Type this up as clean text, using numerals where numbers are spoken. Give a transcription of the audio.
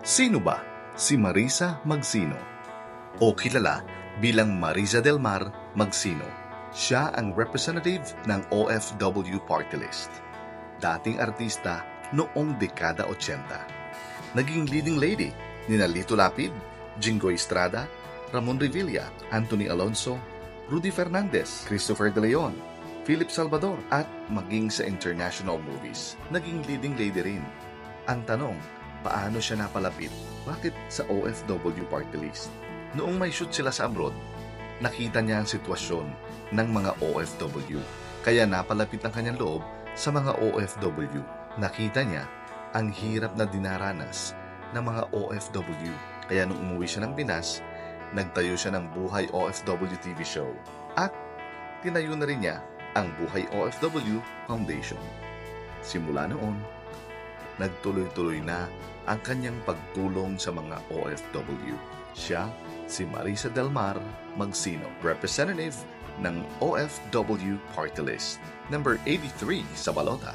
Sino ba si Marisa Magsino? O kilala bilang Marisa Del Mar Magsino. Siya ang representative ng OFW Party List. Dating artista noong dekada 80. Naging leading lady ni Lito Lapid, Jingoy Estrada, Ramon Revilla, Anthony Alonso, Rudy Fernandez, Christopher De Leon, Philip Salvador at maging sa international movies. Naging leading lady rin. Ang tanong, paano siya napalapit? Bakit sa OFW Party List? Noong may shoot sila sa abroad, nakita niya ang sitwasyon ng mga OFW. Kaya napalapit ang kanyang loob sa mga OFW. Nakita niya ang hirap na dinaranas ng mga OFW. Kaya nung umuwi siya ng Pinas, nagtayo siya ng Buhay OFW TV show. At tinayo na rin niya ang Buhay OFW Foundation. Simula noon, nagtuloy-tuloy na ang kanyang pagtulong sa mga OFW. Siya si Marisa Del Mar Magsino, representative ng OFW Party List, number 83 sa balota.